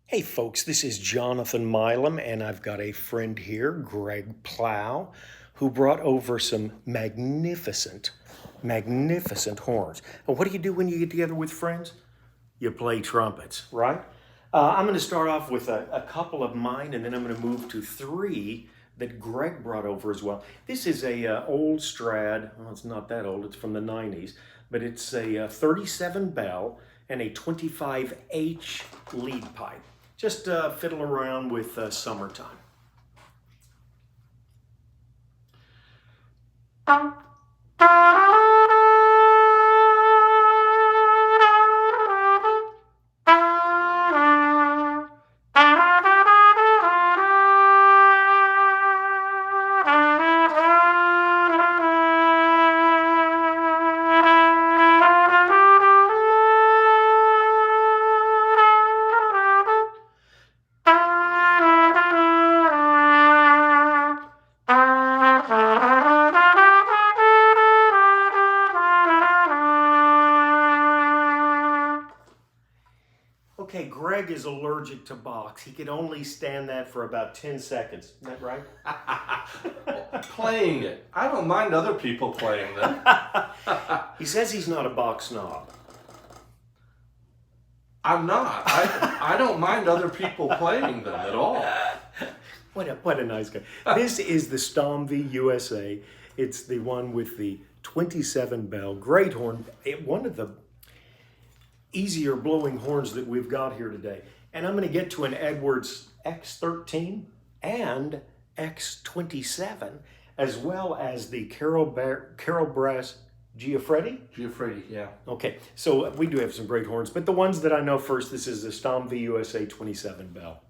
Hey folks, this is Jonathan Milam, and I've got a friend here, Greg Plow, who brought over some magnificent horns. And what do you do when you get together with friends? You play trumpets, right? I'm going to start off with a couple of mine, and then I'm going to move to three that Greg brought over as well. This is a old Strad. Well, it's not that old. It's from the 90s, but it's a 37 bell and a 25H lead pipe. Just fiddle around with summertime. Okay, Greg is allergic to Bach. He could only stand that for about 10 seconds. Isn't that right? Playing it. I don't mind other people playing them. He says he's not a Bach snob. I'm not. I don't mind other people playing them at all. What a nice guy. This is the Stomvi USA. It's the one with the 27 bell. Great horn. One of the easier blowing horns that we've got here today. And I'm going to get to an Edwards X-13 and X-27, as well as the Carol Brass Giuffredi. Giuffredi, yeah. Okay, so we do have some great horns, but the ones that I know first, this is the Stomvi USA 27 bell.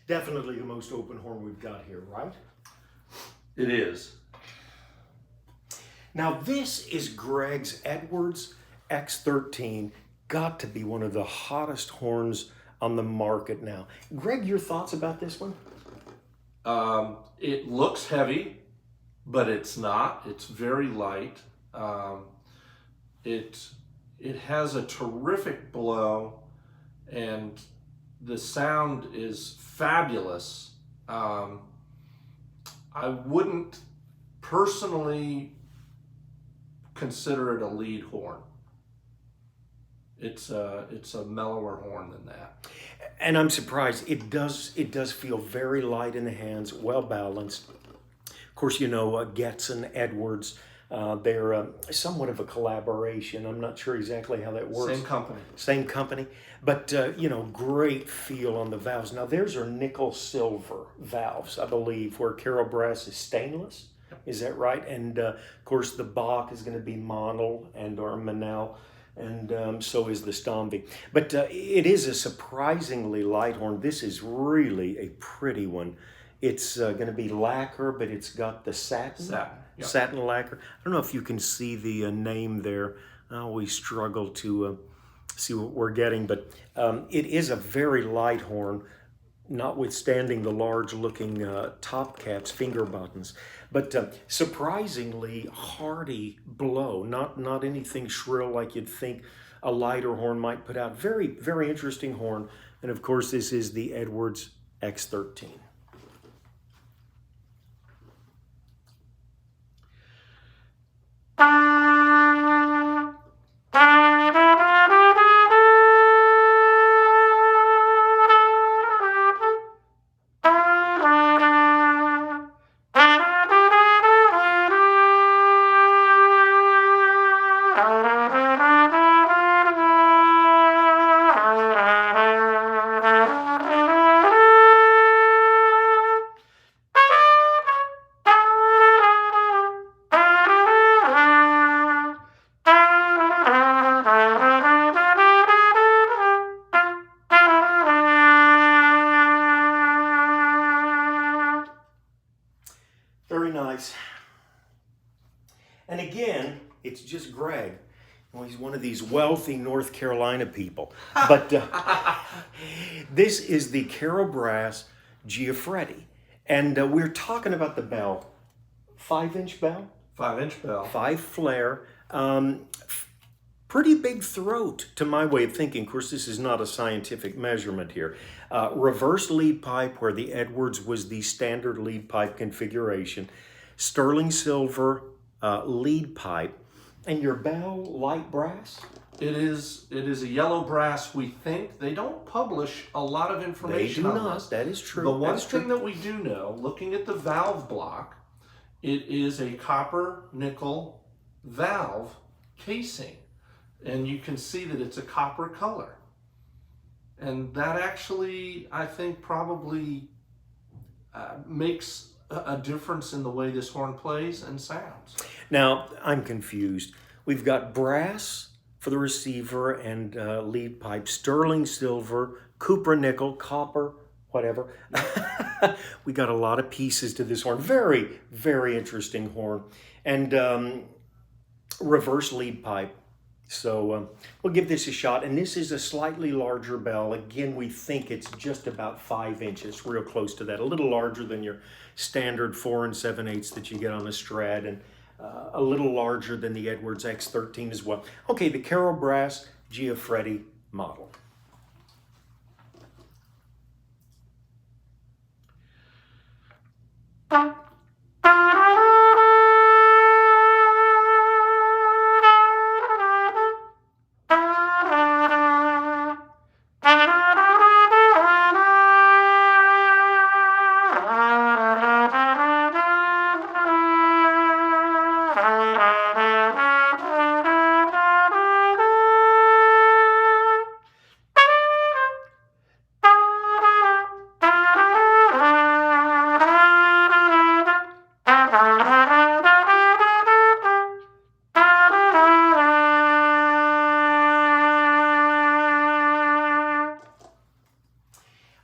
Definitely the most open horn we've got here, right? It is. Now this is Greg's Edwards X-13. Got to be one of the hottest horns on the market now. Greg, your thoughts about this one? It looks heavy, but it's not. It's very light. It has a terrific blow, and the sound is fabulous. I wouldn't personally consider it a lead horn. It's a mellower horn than that. And I'm surprised. It does feel very light in the hands, well balanced. Of course, you know, Getz and Edwards, they're somewhat of a collaboration. I'm not sure exactly how that works. Same company. But, you know, great feel on the valves. Now, theirs are nickel silver valves, I believe, where Carol Brass is stainless. Is that right? And, of course, the Bach is going to be Monel and or Manel. And so is the Stomvi. But it is a surprisingly light horn. This is really a pretty one. It's going to be lacquer, but it's got the satin lacquer. I don't know if you can see the name there. I always struggle to see what we're getting, but it is a very light horn, notwithstanding the large-looking top caps, finger buttons. But surprisingly hearty blow, not anything shrill like you'd think a lighter horn might put out. Very, very interesting horn. And of course, this is the Edwards X-13. Very nice. And again, it's just Greg. Well, he's one of these wealthy North Carolina people. But this is the Carol Brass Giuffredi. And we're talking about the bell. 5-inch bell? 5-inch bell. 5 flare. Pretty big throat to my way of thinking. Of course, this is not a scientific measurement here. Reverse lead pipe where the Edwards was the standard lead pipe configuration. Sterling silver lead pipe. And your bell, light brass? It is a yellow brass, we think. They don't publish a lot of information They do on not. this. That is true. The one That's thing true. that we do know, looking at the valve block, it is a copper nickel valve casing. And you can see that it's a copper color. And that actually, I think, probably makes a difference in the way this horn plays and sounds. Now, I'm confused. We've got brass for the receiver and lead pipe, sterling silver, cupra nickel, copper, whatever. We got a lot of pieces to this horn. Very, very interesting horn. And reverse lead pipe. So we'll give this a shot. And this is a slightly larger bell. Again, we think it's just about 5 inches, real close to that. A little larger than your standard 4 7/8 that you get on the Strad, and a little larger than the Edwards X-13 as well. Okay, the Carol Brass Giuffredi model.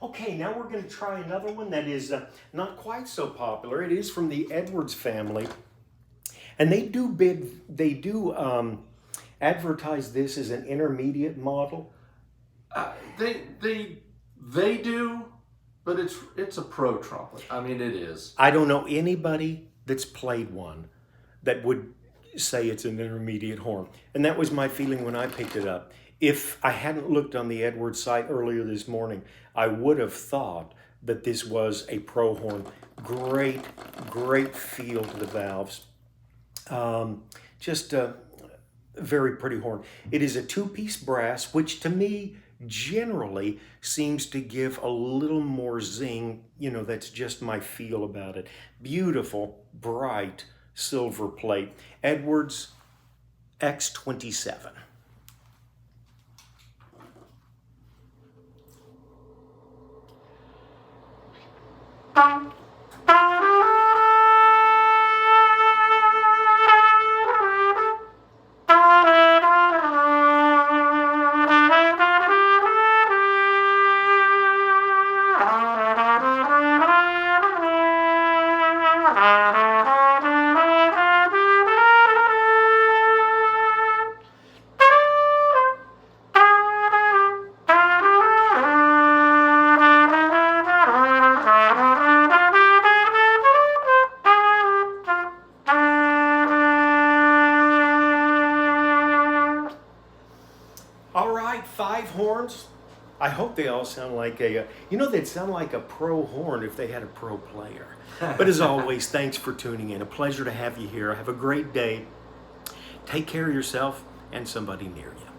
Okay, now we're going to try another one that is not quite so popular. It is from the Edwards family, and they do advertise this as an intermediate model. They do, but it's a pro trumpet. I mean, it is. I don't know anybody that's played one that would say it's an intermediate horn, and that was my feeling when I picked it up. If I hadn't looked on the Edwards site earlier this morning, I would have thought that this was a pro horn. Great, great feel to the valves. Just a very pretty horn. It is a 2-piece brass, which to me generally seems to give a little more zing. You know, that's just my feel about it. Beautiful, bright silver plate. Edwards X-27. All right, 5 horns. I hope they all sound like they'd sound like a pro horn if they had a pro player. But as always, thanks for tuning in. A pleasure to have you here. Have a great day. Take care of yourself and somebody near you.